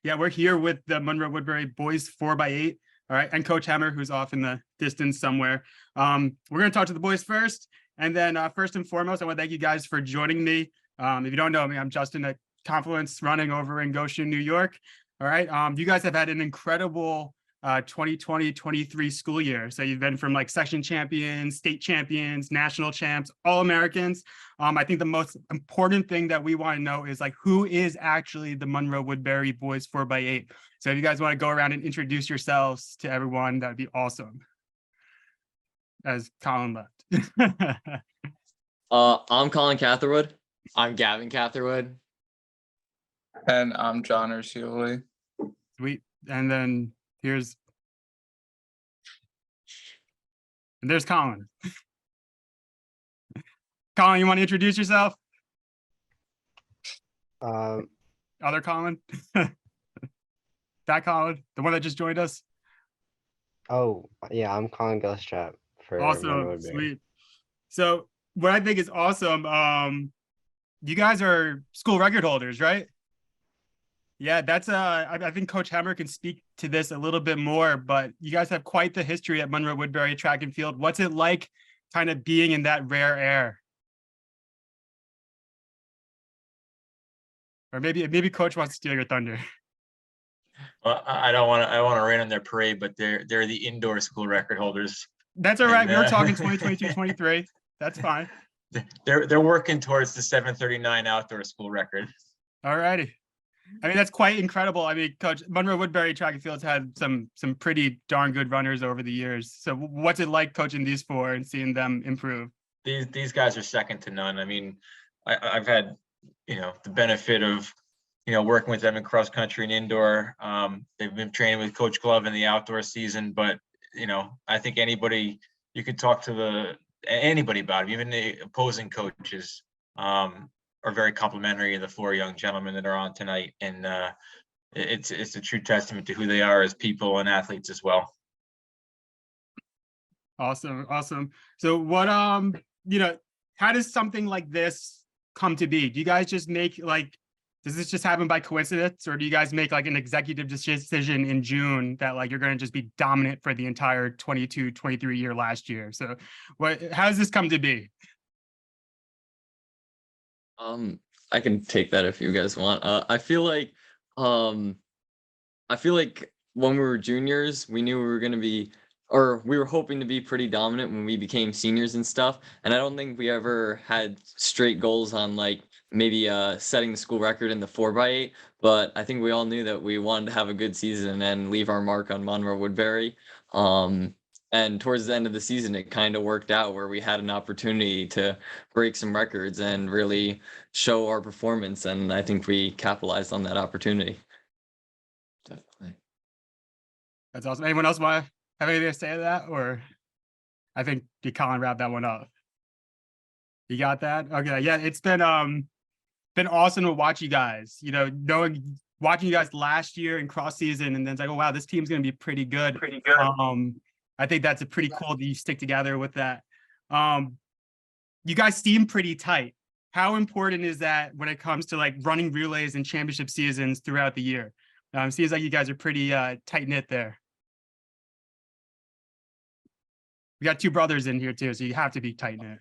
Yeah, we're here with the Monroe-Woodbury boys 4x8. All right, and Coach Hemmer, who's off in the distance somewhere. We're going to talk to the boys first, and then first and foremost, I want to thank you guys for joining me. If you don't know me, I'm Justin at Confluence, running over in Goshen, New York. All right, you guys have had an incredible 2020-23 school year. So you've been from like section champions, state champions, national champs, all Americans. I think the most important thing that we want to know is like, who is actually the Monroe-Woodbury boys 4x8? So if you guys want to go around and introduce yourselves to everyone, that'd be awesome. As Colin left. I'm Colin Catherwood. I'm Gavin Catherwood. And I'm John Ursuli. Sweet. And then there's Colin. Colin, you want to introduce yourself? Other Colin? That Colin, the one that just joined us? Oh, yeah, I'm Colin Gilstrap for Awesome, Monroe-Woodbury. sweet. So what I think is awesome, you guys are school record holders, right? Yeah, that's I think Coach Hemmer can speak to this a little bit more, but you guys have quite the history at Monroe-Woodbury track and field. What's it like kind of being in that rare air? Or maybe Coach wants to steal your thunder. Well, I don't want to rain on their parade, but they're the indoor school record holders. That's all right. We were talking 2022-23. That's fine. They're working towards the 7:39 outdoor school record. All righty. I mean, that's quite incredible. I mean, Coach, Monroe-Woodbury track and field's had some pretty darn good runners over the years. So what's it like coaching these four and seeing them improve? These guys are second to none. I mean, I've had the benefit of working with them in cross country and indoor. They've been training with Coach Glove in the outdoor season, but I think anybody you could talk to anybody about it, even the opposing coaches are very complimentary of the four young gentlemen that are on tonight, and it's a true testament to who they are as people and athletes as well. Awesome. So what how does something like this come to be? Do you guys just make does this just happen by coincidence, or do you guys make like an executive decision in June that like you're going to just be dominant for the entire 22-23 year last year? So how does this come to be? I can take that if you guys want. I feel like when we were juniors, we knew we were going to be, or we were hoping to be pretty dominant when we became seniors and stuff. And I don't think we ever had straight goals on like maybe setting the school record in the 4x8, but I think we all knew that we wanted to have a good season and leave our mark on Monroe-Woodbury. And towards the end of the season, it kind of worked out where we had an opportunity to break some records and really show our performance. And I think we capitalized on that opportunity. Definitely. That's awesome. Anyone else want to have anything to say to that? Or I think did Colin wrap that one up? You got that? Okay. Yeah, it's been awesome to watch you guys, watching you guys last year in cross season, and then it's like, oh wow, this team's going to be pretty good. I think that's a pretty cool that you stick together with that. You guys seem pretty tight. How important is that when it comes to like running relays and championship seasons throughout the year? Seems like you guys are pretty tight knit there. We got two brothers in here too, so you have to be tight knit.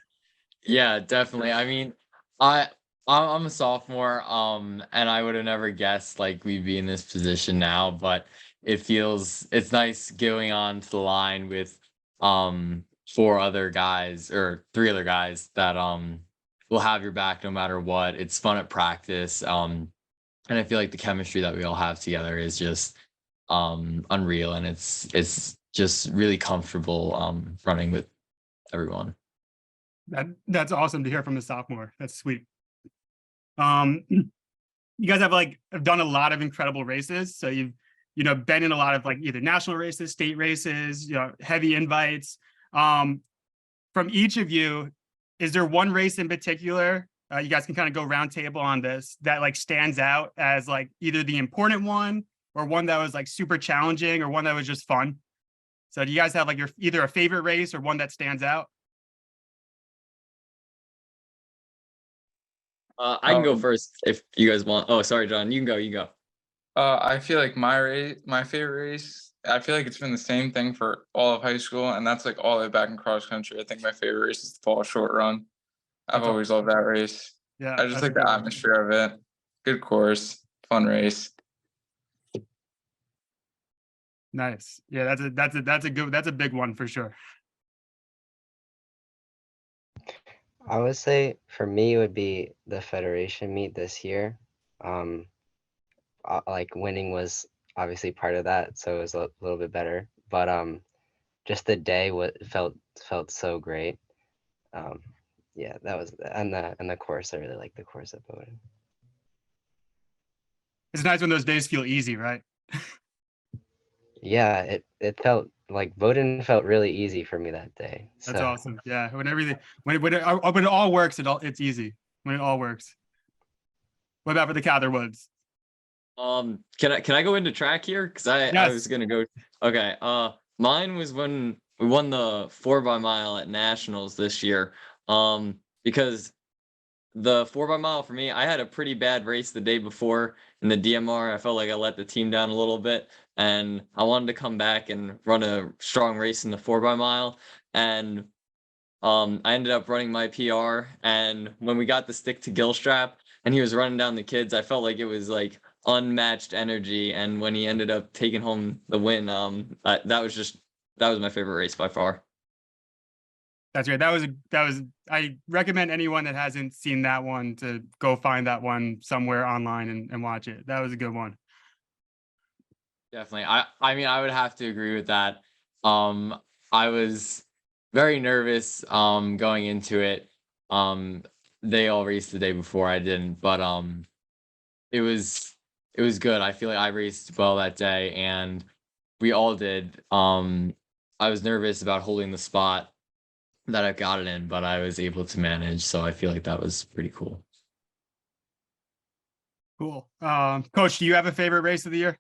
Yeah, definitely. I mean, I'm a sophomore, and I would have never guessed like we'd be in this position now, but it's nice going on to the line with three other guys that will have your back no matter what. It's fun at practice, and I feel like the chemistry that we all have together is just unreal, and it's just really comfortable running with everyone. That's awesome to hear from a sophomore. That's sweet. You guys have done a lot of incredible races, so you've been in a lot of like either national races, state races, heavy invites. From each of you, is there one race in particular, you guys can kind of go round table on this, that like stands out as like either the important one or one that was like super challenging or one that was just fun? So do you guys have like either a favorite race or one that stands out? I can go first if you guys want. Oh, sorry, John. You can go. I feel like my favorite race, I feel like it's been the same thing for all of high school, and that's like all the way back in cross country. I think my favorite race is the fall short run. I've That's always loved that race. Yeah, I just that's a like the good one. atmosphere of it. Good course, fun race. Nice. Yeah, that's a big one for sure. I would say for me it would be the Federation meet this year. Um, like winning was obviously part of that, so it was a little bit better. But just the day what felt so great. Um, yeah, that was and the course. I really like the course at Bowdoin. It's nice when those days feel easy, right? Yeah, it felt like Bowdoin felt really easy for me that day. That's So awesome. Yeah, when everything when it all works, it's easy. When it all works. What about for the Cather Woods? Can I go into track here? Because I Yes. was gonna go. Okay. Mine was when we won the 4x mile at nationals this year. Because the 4x mile for me, I had a pretty bad race the day before in the DMR. I felt like I let the team down a little bit, and I wanted to come back and run a strong race in the 4x mile. And I ended up running my PR, and when we got the stick to Gilstrap and he was running down the kids, I felt like it was like unmatched energy. And when he ended up taking home the win, that was my favorite race by far. That's right. I recommend anyone that hasn't seen that one to go find that one somewhere online and watch it. That was a good one. Definitely. I mean, I would have to agree with that. I was very nervous going into it. They all raced the day before, I didn't, but it was good. I feel like I raced well that day, and we all did. I was nervous about holding the spot that I got it in, but I was able to manage, so I feel like that was pretty cool. Cool. Coach, do you have a favorite race of the year?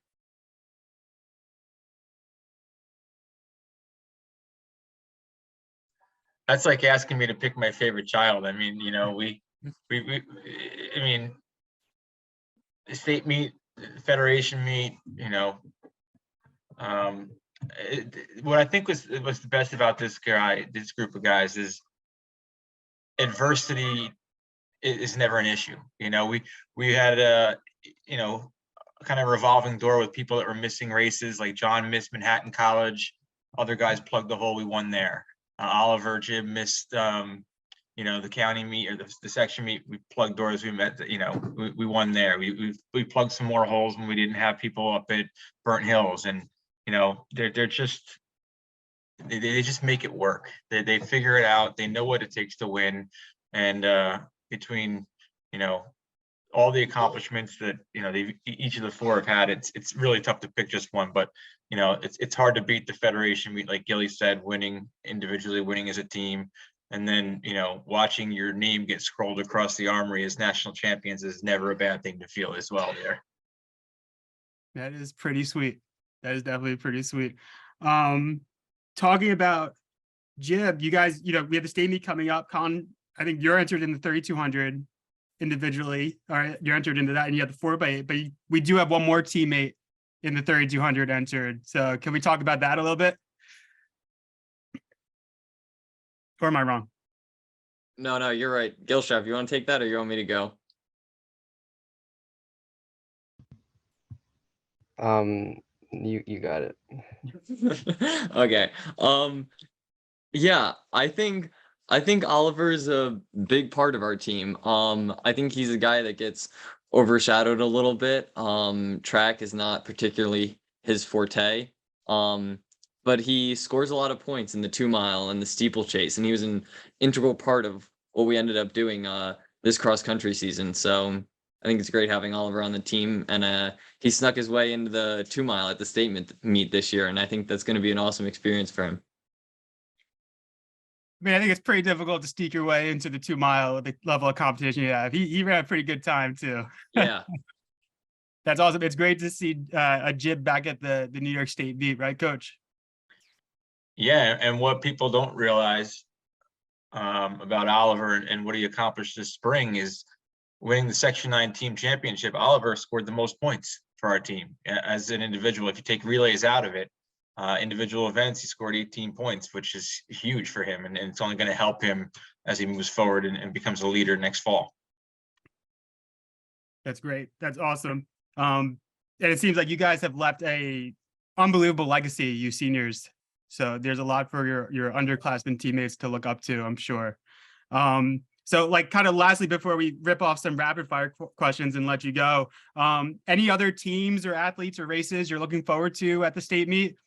That's like asking me to pick my favorite child. I mean, I mean, the state meet, federation meet, um, what I think was the best about this group of guys is adversity is never an issue. We had kind of revolving door with people that were missing races. Like John missed Manhattan College, other guys plugged the hole. We won there. Oliver, Jim missed the county meet or the section meet. We plugged doors. We met. We won there. We plugged some more holes when we didn't have people up at Burnt Hills, and they're just they just make it work. They figure it out. They know what it takes to win, and between all the accomplishments that each of the four have had, it's really tough to pick just one. But it's hard to beat the federation meet, like Gilly said, winning individually, winning as a team, and then watching your name get scrolled across the armory as national champions is never a bad thing to feel as well. There, that is pretty sweet. That is definitely pretty sweet. Talking about Jib, you guys, we have the state meet coming up. Colin, I think you're entered in the 3,200 individually. All right, you're entered into that, and you have the 4x8. But we do have one more teammate in the 3,200 entered. So can we talk about that a little bit? Or am I wrong? No, you're right. Gilstrap, you want to take that, or you want me to go? You got it. Okay. Yeah, I think Oliver is a big part of our team. I think he's a guy that gets overshadowed a little bit. Track is not particularly his forte. But he scores a lot of points in the 2 mile and the steeplechase, and he was an integral part of what we ended up doing this cross country season. So I think it's great having Oliver on the team, and he snuck his way into the 2 mile at the state meet this year, and I think that's going to be an awesome experience for him. I mean, I think it's pretty difficult to sneak your way into the 2 mile, the level of competition you have. He ran a pretty good time too. Yeah. That's awesome. It's great to see a Jib back at the New York State meet, right, Coach? yeah. And what people don't realize about Oliver and what he accomplished this spring is winning the Section 9 team championship. Oliver scored the most points for our team. As an individual, if you take relays out of it, individual events, he scored 18 points, which is huge for him. And it's only going to help him as he moves forward and becomes a leader next fall. That's great. That's awesome. And it seems like you guys have left a unbelievable legacy, you seniors. So there's a lot for your underclassmen teammates to look up to, I'm sure. So like kind of lastly, before we rip off some rapid fire questions and let you go, any other teams or athletes or races you're looking forward to at the state meet,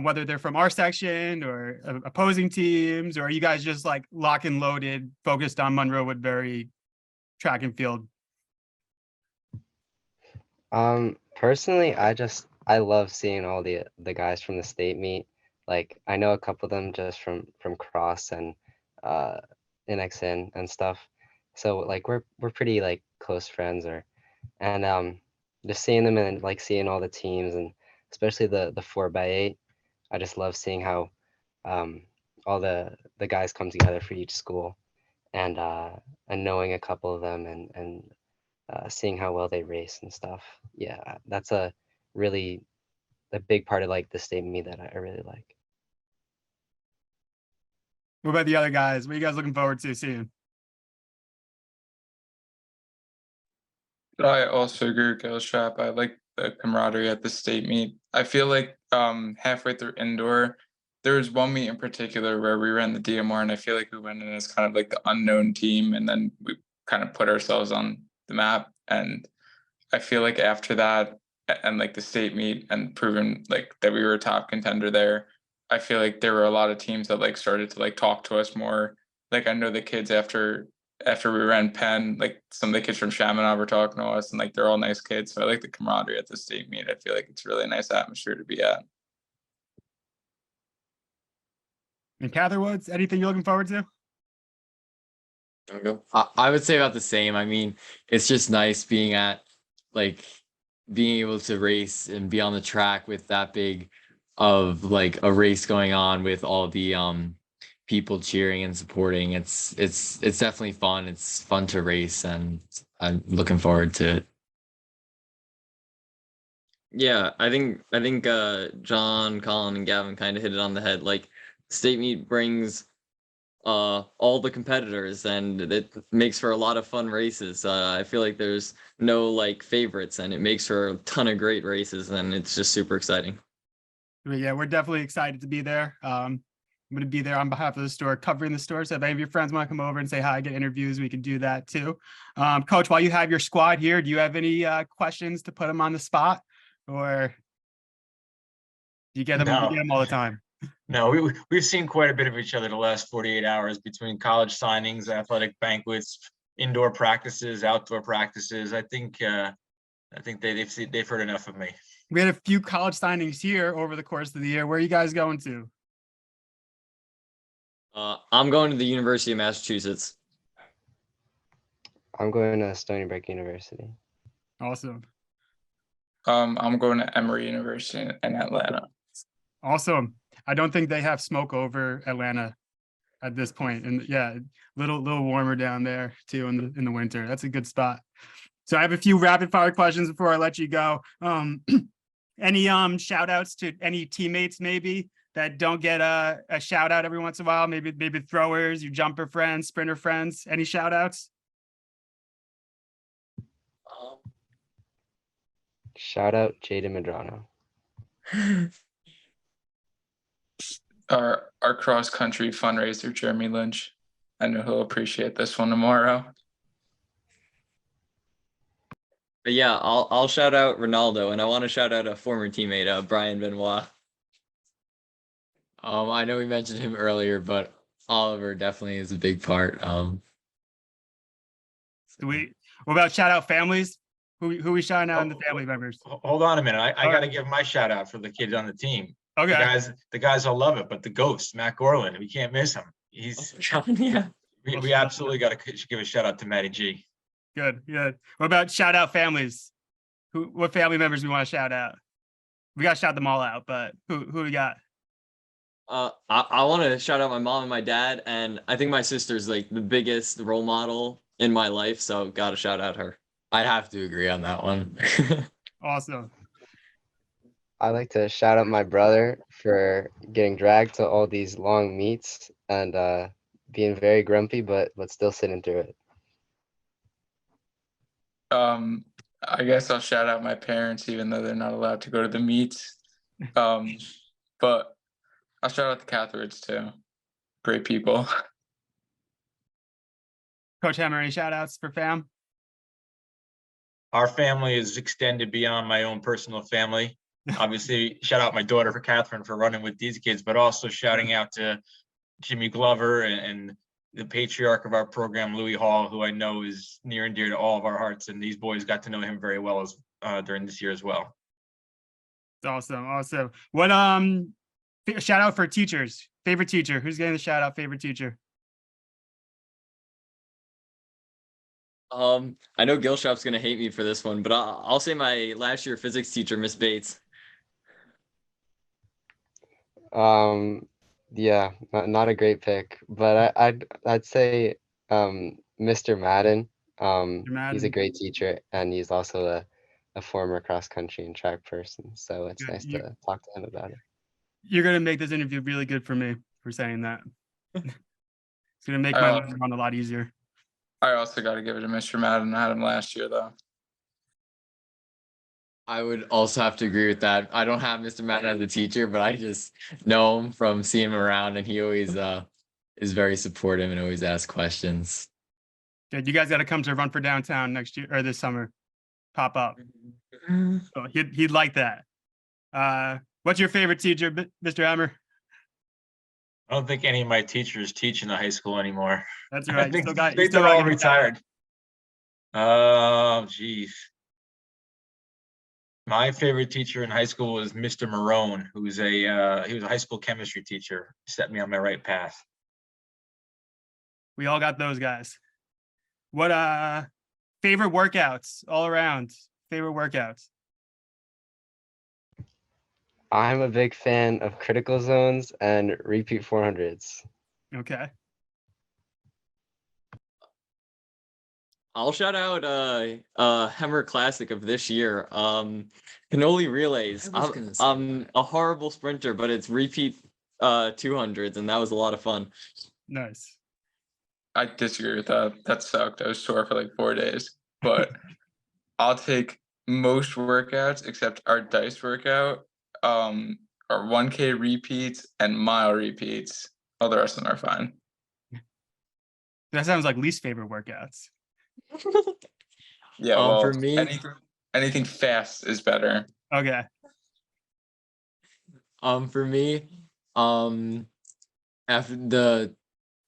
whether they're from our section or opposing teams, or are you guys just like lock and loaded, focused on Monroe-Woodbury track and field? Personally, I love seeing all the guys from the state meet. Like I know a couple of them just from cross and NXN and stuff. So like we're pretty like close friends, and just seeing them and like seeing all the teams, and especially the 4x8. I just love seeing how all the guys come together for each school, and knowing a couple of them, and seeing how well they race and stuff. Yeah, that's a big part of like the state meet that I really like. What about the other guys? What are you guys looking forward to seeing? I also agree with Gilstrap. I like the camaraderie at the state meet. I feel like halfway through indoor, there was one meet in particular where we ran the DMR, and I feel like we went in as kind of like the unknown team, and then we kind of put ourselves on the map. And I feel like after that, and like the state meet and proving like that we were a top contender there, I feel like there were a lot of teams that like started to like talk to us more. Like I know the kids after we ran Penn, like some of the kids from Chaminade were talking to us, and like they're all nice kids. So I like the camaraderie at the state meet. I feel like it's really a nice atmosphere to be at. And Catherwoods, anything you're looking forward to? I would say about the same. I mean, it's just nice being able to race and be on the track with that big of like a race going on with all the people cheering and supporting. It's definitely fun. It's fun to race, and I'm looking forward to it. Yeah, I think John, Colin, and Gavin kind of hit it on the head. Like state meet brings all the competitors, and it makes for a lot of fun races. I feel like there's no like favorites, and it makes for a ton of great races, and it's just super exciting. But yeah, we're definitely excited to be there. I'm going to be there on behalf of the store, covering the store. So if any of your friends want to come over and say hi, get interviews, we can do that too. Coach, while you have your squad here, do you have any questions to put them on the spot, or do you get them, No. you get them all the time? No, we've seen quite a bit of each other the last 48 hours between college signings, athletic banquets, indoor practices, outdoor practices. I think they've heard enough of me. We had a few college signings here over the course of the year. Where are you guys going to? I'm going to the University of Massachusetts. I'm going to Stony Brook University. Awesome. I'm going to Emory University in Atlanta. Awesome. I don't think they have smoke over Atlanta at this point. And yeah, little warmer down there too in the winter. That's a good spot. So I have a few rapid fire questions before I let you go. Any shout outs to any teammates maybe that don't get a shout out every once in a while? Maybe throwers, your jumper friends, sprinter friends. Any shout outs? Shout out Jaden Medrano. Our cross country fundraiser, Jeremy Lynch. I know he'll appreciate this one tomorrow. But yeah, I'll shout out Ronaldo, and I want to shout out a former teammate, Brian Benoit. I know we mentioned him earlier, but Oliver definitely is a big part. What about shout out families? Who we shouting out in the family members? Hold on a minute. I got to give my shout out for the kids on the team. Okay. The guys all love it, but the ghost, Matt Gorland, we can't miss him. Yeah. We absolutely got to give a shout out to Matty G. Good. What about shout out families? What family members we want to shout out? We got to shout them all out, but who we got? I want to shout out my mom and my dad, and I think my sister's like the biggest role model in my life, so got to shout out her. I'd have to agree on that one. Awesome. I like to shout out my brother for getting dragged to all these long meets and being very grumpy, but still sitting through it. I guess I'll shout out my parents, even though they're not allowed to go to the meets. But I'll shout out the Catholics too. Great people. Coach Hammer, any shout outs for fam? Our family is extended beyond my own personal family. Obviously, shout out my daughter for Catherine for running with these kids, but also shouting out to Jimmy Glover and the patriarch of our program, Louis Hall, who I know is near and dear to all of our hearts. And these boys got to know him very well as during this year as well. Awesome, awesome. What shout out for teachers? Favorite teacher? Who's getting the shout out? Favorite teacher? I know Gilshop's gonna hate me for this one, but I'll say my last year physics teacher, Miss Bates. Yeah, not a great pick, but I'd say Mr. Madden. He's a Madden. great teacher, and he's also a former cross country and track person. So it's Good. nice to talk to him about it. You're gonna make this interview really good for me for saying that. It's gonna make my life run a lot easier. I also got to give it to Mr. Madden. I had him last year though. I would also have to agree with that. I don't have Mr. Madden as a teacher, but I just know him from seeing him around, and he always is very supportive and always asks questions. Good. You guys got to come to Run for Downtown next year or this summer. Pop up. So he'd like that. What's your favorite teacher, Mr. Hammer? I don't think any of my teachers teach in the high school anymore. That's I right. think You they're all retired. Oh, geez. My favorite teacher in high school was Mr. Marone, who was he was a high school chemistry teacher. Set me on my right path. We all got those guys. What favorite workouts all around? Favorite workouts? I'm a big fan of critical zones and repeat 400s. Okay. I'll shout out Hemmer Classic of this year. Cannoli relays. I'm a horrible sprinter, but it's repeat 200s, and that was a lot of fun. Nice. I disagree with that. That sucked. I was sore for like 4 days. But I'll take most workouts except our dice workout, our 1K repeats and mile repeats. All the rest of them are fine. That sounds like least favorite workouts. Yeah, well, for me, anything fast is better. Okay. For me, after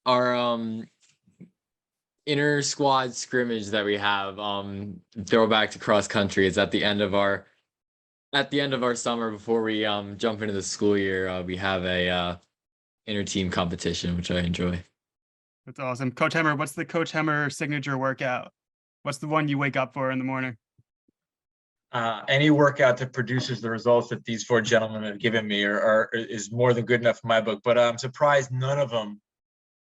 our inter squad scrimmage that we have, throwback to cross country, is at the end of our summer before we jump into the school year. We have a inter team competition, which I enjoy. That's awesome. Coach Hemmer, what's the Coach Hemmer signature workout? What's the one you wake up for in the morning? Any workout that produces the results that these four gentlemen have given me is more than good enough in my book. But I'm surprised none of them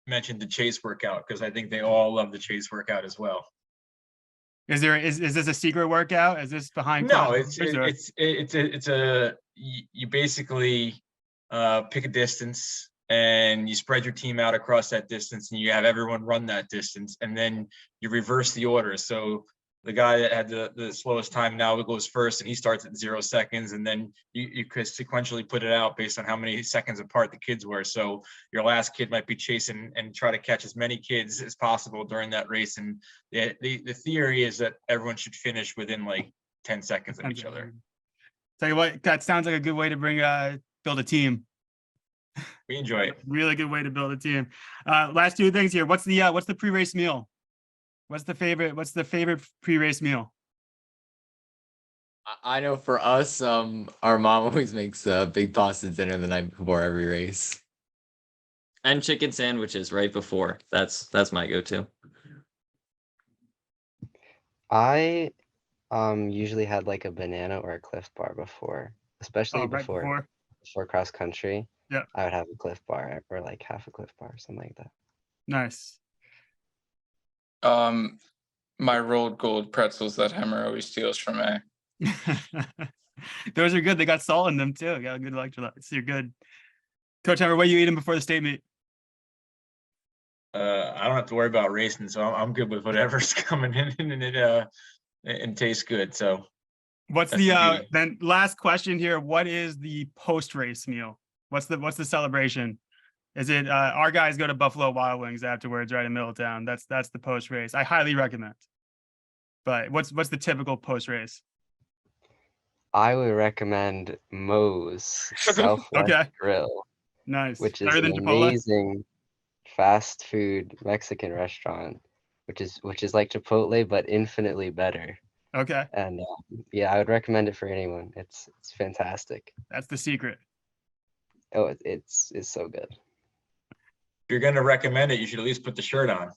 mentioned the chase workout, because I think they all love the chase workout as well. Is this a secret workout? Is this behind? No, you basically pick a distance and you spread your team out across that distance, and you have everyone run that distance, and then you reverse the order. So the guy that had the slowest time now goes first, and he starts at 0 seconds, and then you could sequentially put it out based on how many seconds apart the kids were. So your last kid might be chasing and try to catch as many kids as possible during that race. And the theory is that everyone should finish within like 10 seconds of each other. Tell you what, that sounds like a good way to build a team. We enjoy it. Really good way to build a team. Last two things here. What's the pre-race meal? What's the favorite pre-race meal? I know for us, our mom always makes big pasta dinner the night before every race, and chicken sandwiches right before. That's my go-to. I usually had like a banana or a Cliff Bar before, especially before cross country. Yeah, I would have a Cliff Bar or like half a Cliff Bar, something like that. Nice. My rolled gold pretzels that Hemmer always steals from me. Those are good. They got salt in them too. Got good electrolytes. You're good. Coach Hammer, what are you eating before the state meet? I don't have to worry about racing, so I'm good with whatever's coming in and tastes good. So What's that's the beauty. then last question here? What is the post race meal? What's the celebration? Is it our guys go to Buffalo Wild Wings afterwards, right in Middletown? That's the post race. I highly recommend. But what's the typical post race? I would recommend Moe's Southwest Okay, Grill, nice. which is Better than an Chipotle. amazing fast food Mexican restaurant, which is like Chipotle but infinitely better. Okay, And yeah, I would recommend it for anyone. It's fantastic. that's the secret. Oh, it's so good. If you're gonna recommend it, you should at least put the shirt on.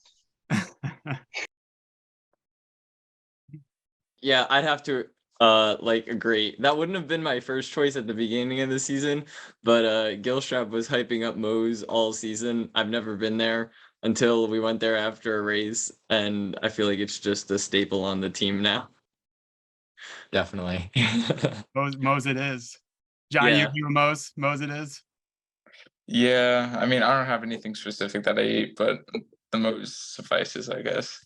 Yeah, I'd have to like agree. That wouldn't have been my first choice at the beginning of the season, but Gilstrap was hyping up Moe's all season. I've never been there until we went there after a race, and I feel like it's just a staple on the team now. Definitely. Moe's it is. John, Yeah. you Moe's it is. Yeah, I mean, I don't have anything specific that I eat, but the most suffices, I guess.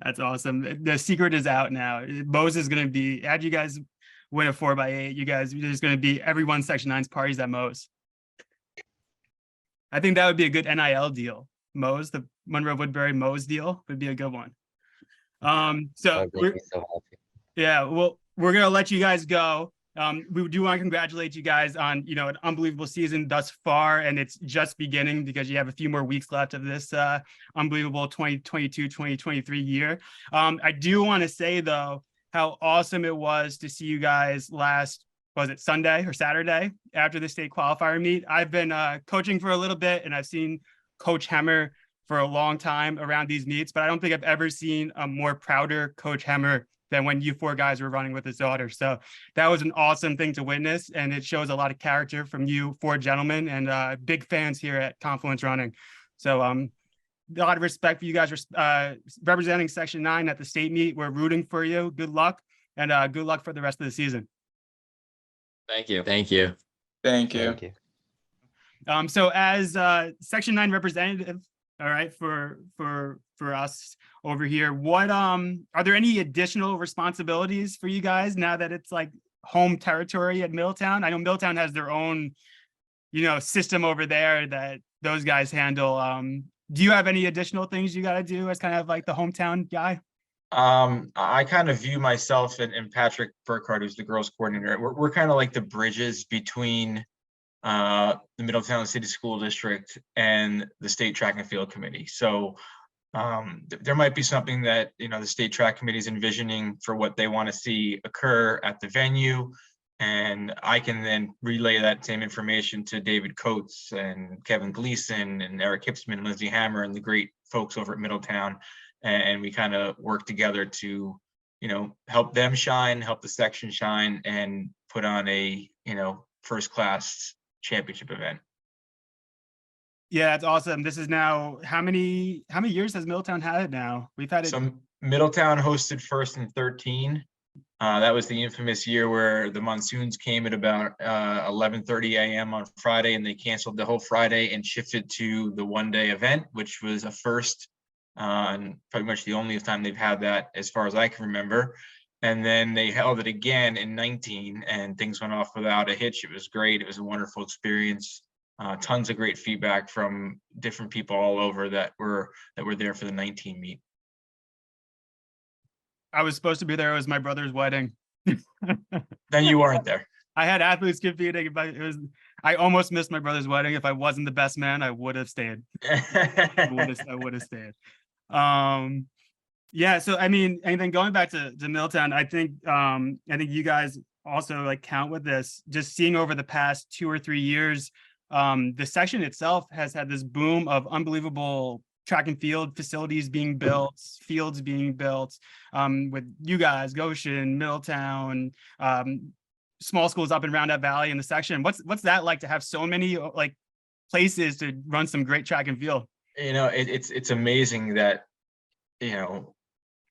That's awesome. The secret is out now. Moe's is going to be, had you guys win a 4x8, you guys, there's going to be everyone Section 9's parties at Moe's. I think that would be a good NIL deal. Moe's, the Monroe-Woodbury Moe's deal would be a good one. That So would make me so happy. yeah, well, we're going to let you guys go. We do want to congratulate you guys on, an unbelievable season thus far, and it's just beginning because you have a few more weeks left of this unbelievable 2022-2023 year. I do want to say, though, how awesome it was to see you guys last, was it Sunday or Saturday after the state qualifier meet? I've been coaching for a little bit, and I've seen Coach Hemmer for a long time around these meets, but I don't think I've ever seen a more prouder Coach Hemmer than when you four guys were running with his daughter. So that was an awesome thing to witness. And it shows a lot of character from you four gentlemen, and big fans here at Confluence Running. So a lot of respect for you guys representing Section 9 at the state meet. We're rooting for you. Good luck, and good luck for the rest of the season. Thank you. Thank you. Thank you. Thank you. So as Section 9 representative, all right, for us over here, what are there any additional responsibilities for you guys now that it's like home territory at Middletown? I know Middletown has their own, system over there that those guys handle. Do you have any additional things you got to do as kind of like the hometown guy? I kind of view myself and Patrick Burkhardt, who's the girls coordinator. We're kind of like the bridges between the Middletown City School District and the State Track and Field Committee. So there might be something that the State Track Committee is envisioning for what they want to see occur at the venue, and I can then relay that same information to David Coates and Kevin Gleason and Eric Hipsman, Lindsay Hammer, and the great folks over at Middletown, and we kind of work together to help them shine, help the section shine, and put on a first class championship event. Yeah, it's awesome. This is now how many years has Middletown had it now? We've had it. So Middletown hosted first in 13. That was the infamous year where the monsoons came at about 11:30 a.m. on Friday, and they canceled the whole Friday and shifted to the one-day event, which was a first, and pretty much the only time they've had that as far as I can remember. And then they held it again in 19, and things went off without a hitch. It was great. It was a wonderful experience. Tons of great feedback from different people all over that were there for the 19 meet. I was supposed to be there. It was my brother's wedding. Then you weren't there. I had athletes competing, but I almost missed my brother's wedding. If I wasn't the best man, I would have stayed. I would have stayed. Yeah. So I mean, and then going back to Middletown, I think you guys also like count with this. Just seeing over the past 2 or 3 years, the section itself has had this boom of unbelievable track and field facilities being built, fields being built, with you guys, Goshen, Middletown, small schools up in Roundup Valley in the section. What's that like to have so many like places to run some great track and field? It's amazing that,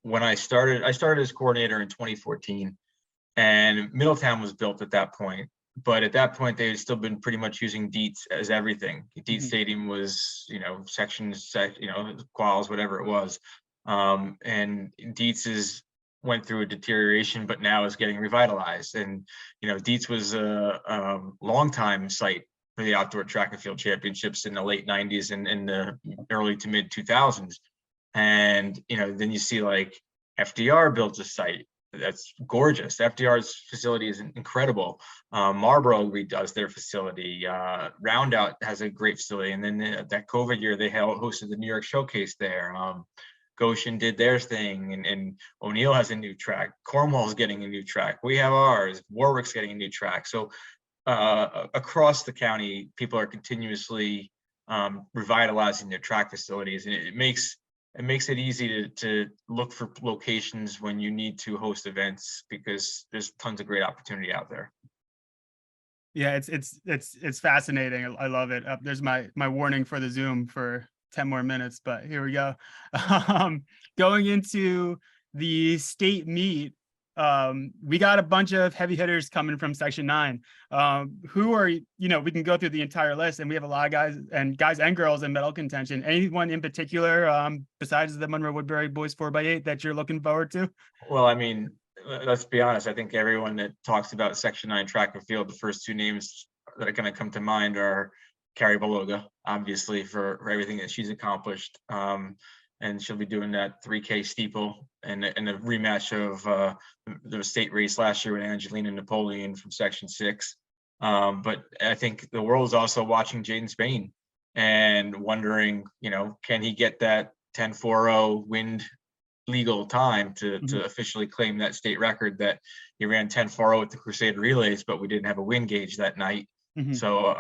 when I started as coordinator in 2014, and Middletown was built at that point. But at that point, they had still been pretty much using Dietz as everything. Dietz Stadium was, sections, quals, whatever it was. And Dietz went through a deterioration, but now is getting revitalized. And, Dietz was a longtime site for the outdoor track and field championships in the late 90s and in the early to mid 2000s. And, then you see like FDR builds a site that's gorgeous. FDR's facility is incredible. Marlboro redoes their facility. Roundout has a great facility. And then that COVID year, they hosted the New York Showcase there. Goshen did their thing, and O'Neill has a new track. Cornwall's getting a new track. We have ours. Warwick's getting a new track. So across the county, people are continuously revitalizing their track facilities, and it makes it easy to look for locations when you need to host events, because there's tons of great opportunity out there. Yeah, it's fascinating. I love it. There's my warning for the Zoom for 10 more minutes, but here we go. Going into the state meet, we got a bunch of heavy hitters coming from Section 9. Who are, we can go through the entire list, and we have a lot of guys and girls in medal contention. Anyone in particular, besides the Monroe-Woodbury boys 4x8 that you're looking forward to? Well, I mean, let's be honest. I think everyone that talks about Section 9 track and field, the first two names that are going to come to mind are Carrie Beloga, obviously, for everything that she's accomplished. And she'll be doing that 3K steeple and a rematch of the state race last year with Angelina Napoleon from Section 6. But I think the world is also watching Jaden Spain and wondering, can he get that 10.40 wind legal time to officially claim that state record that he ran 10.40 at the Crusade Relays, but we didn't have a wind gauge that night. So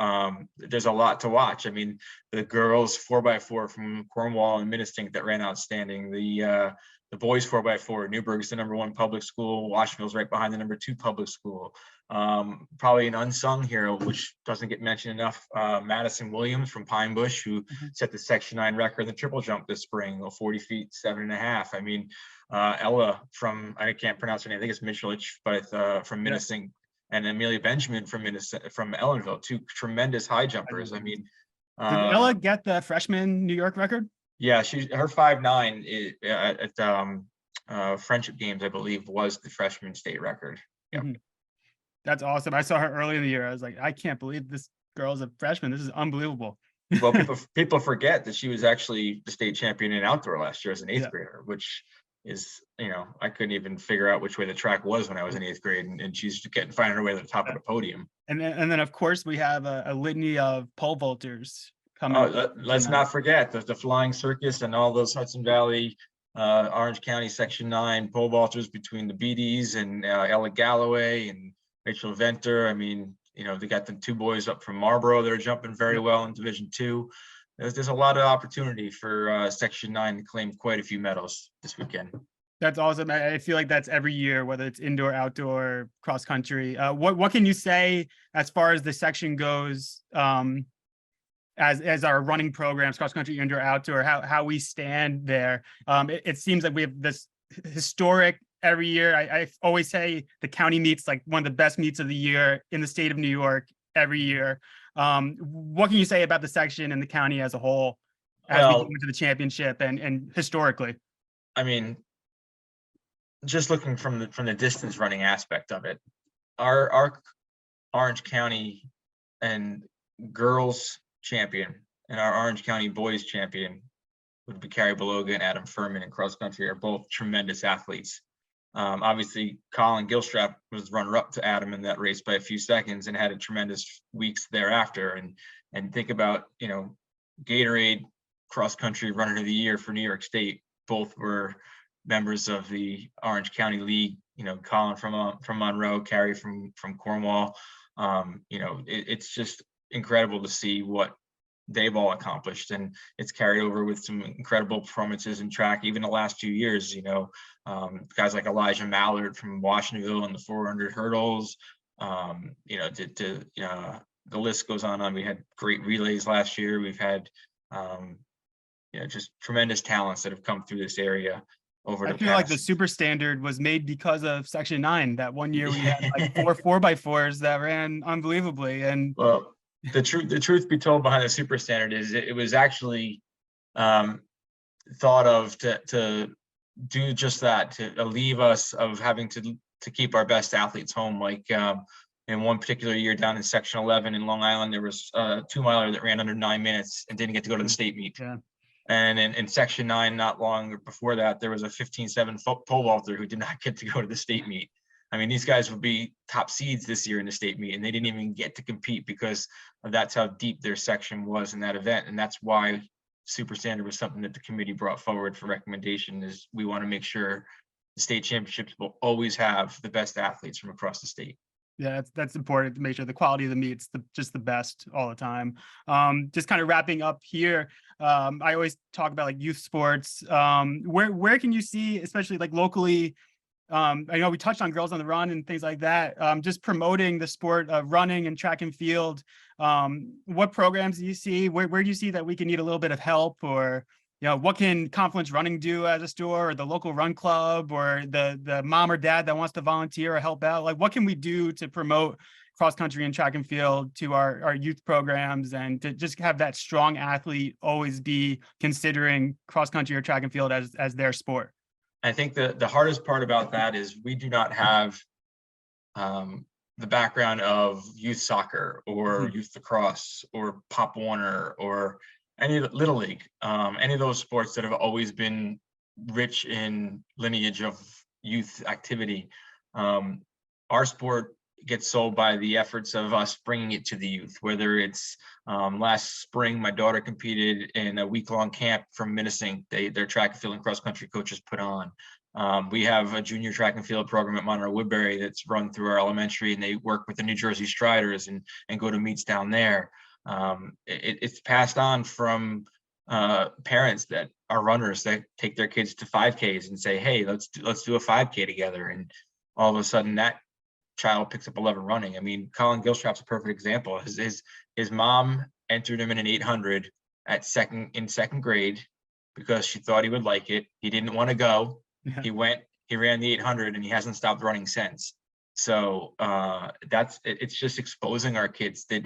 there's a lot to watch. I mean, the girls 4x4 from Cornwall and Middletown that ran outstanding. The boys 4x4, Newburgh's the #1 public school. Washington's right behind the #2 public school. Probably an unsung hero, which doesn't get mentioned enough. Madison Williams from Pine Bush, who set the Section 9 record in the triple jump this spring, 40 feet, 7.5. I mean, Ella from, I can't pronounce her name, I think it's Michelich, but from Middletown. And Amelia Benjamin from Ellenville, two tremendous high jumpers. I mean, did Ella get the freshman New York record? Yeah, her 5.9 at Friendship Games, I believe, was the freshman state record. Yep. That's awesome. I saw her early in the year. I was like, I can't believe this girl's a freshman. This is unbelievable. Well, people forget that she was actually the state champion in outdoor last year as an 8th grader, which is, I couldn't even figure out which way the track was when I was in 8th grade, and she's finding her way to the top of the podium. And then of course we have a litany of pole vaulters coming. Let's not forget the Flying Circus and all those Hudson Valley, Orange County Section 9 pole vaulters between the BDs and Ella Galloway and Rachel Venter. I mean, they got the 2 boys up from Marlboro that are jumping very well in Division 2. There's a lot of opportunity for Section 9 to claim quite a few medals this weekend. That's awesome. I feel like that's every year, whether it's indoor, outdoor, cross country. What can you say as far as the section goes, as our running programs, cross country, indoor, outdoor, how we stand there? It seems like we have this historic every year. I always say the county meets like one of the best meets of the year in the state of New York every year. What can you say about the section and the county as a whole as we go into the championship and historically? I mean, just looking from the distance running aspect of it, our Orange County and girls champion and our Orange County boys champion would be Carrie Beloga and Adam Furman in cross country, are both tremendous athletes. Obviously, Colin Gilstrap was runner-up to Adam in that race by a few seconds and had a tremendous weeks thereafter. And think about, Gatorade cross country runner of the year for New York State. Both were members of the Orange County League. Colin from Monroe, Carrie from Cornwall. It's just incredible to see what they've all accomplished, and it's carried over with some incredible performances in track even the last few years. Guys like Elijah Mallard from Washingtonville in the 400 hurdles. The list goes on. We had great relays last year. We've had just tremendous talents that have come through this area over I the feel like the past. super standard was made because of Section 9. That one year we had like 4x4s that ran unbelievably. And Well, the truth be told behind the super standard is it was actually thought of to do just that, to relieve us of having to keep our best athletes home. Like in one particular year down in Section 11 in Long Island, there was a 2-miler that ran under 9 minutes and didn't get to go to the state meet. yeah, And in Section 9, not long before that, there was a 15-7 pole vaulter who did not get to go to the state meet. I mean, these guys would be top seeds this year in the state meet, and they didn't even get to compete because that's how deep their section was in that event. And that's why super standard was something that the committee brought forward for recommendation, is we want to make sure the state championships will always have the best athletes from across the state. yeah, that's important to make sure the quality of the meet's just the best all the time. Just kind of wrapping up here. I always talk about like youth sports. Where can you see, especially like locally? I know we touched on Girls on the Run and things like that. Just promoting the sport of running and track and field. What programs do you see? Where do you see that we can need a little bit of help, or what can Confluence Running do as a store, or the local run club, or the mom or dad that wants to volunteer or help out? Like, what can we do to promote cross country and track and field to our youth programs, and to just have that strong athlete always be considering cross country or track and field as their sport? I think the hardest part about that is we do not have the background of youth soccer or youth lacrosse or Pop Warner or any Little League, any of those sports that have always been rich in lineage of youth activity. Our sport gets sold by the efforts of us bringing it to the youth, whether it's last spring, my daughter competed in a week-long camp from Middletown. Their track and field and cross-country coaches put on. We have a junior track and field program at Monroe-Woodbury that's run through our elementary, and they work with the New Jersey Striders and go to meets down there. It's passed on from parents that are runners that take their kids to 5Ks and say, hey, let's do a 5K together. And all of a sudden that child picks up 11 running. I mean, Colin Gilstrap's a perfect example. His mom entered him in an 800 in second grade because she thought he would like it. He didn't want to go. Yeah. He ran the 800 and he hasn't stopped running since. So it's just exposing our kids. They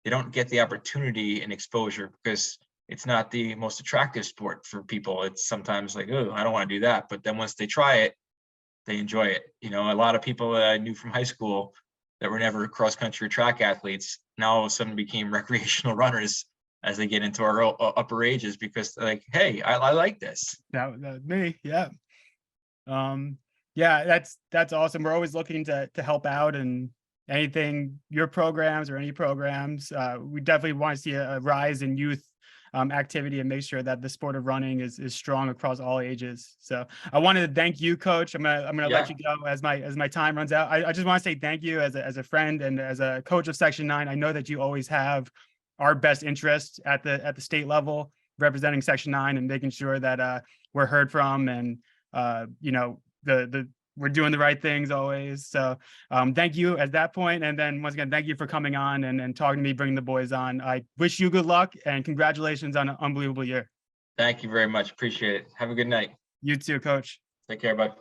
don't get the opportunity and exposure because it's not the most attractive sport for people. It's sometimes like, oh, I don't want to do that. But then once they try it, they enjoy it. A lot of people that I knew from high school that were never cross country track athletes now all of a sudden became recreational runners as they get into our upper ages because they're like, hey, I like this. That was me. Yeah. Yeah, that's awesome. We're always looking to help out, and anything, your programs or any programs, we definitely want to see a rise in youth activity and make sure that the sport of running is strong across all ages. So I wanted to thank you, Coach. I'm gonna let you go as my time runs out. I just want to say thank you as a friend and as a coach of Section 9. I know that you always have our best interest at the state level, representing Section 9 and making sure that we're heard from, and we're doing the right things always. So thank you at that point. And then once again, thank you for coming on and talking to me, bringing the boys on. I wish you good luck and congratulations on an unbelievable year. Thank you very much. Appreciate it. Have a good night. You too, Coach. Take care, bud.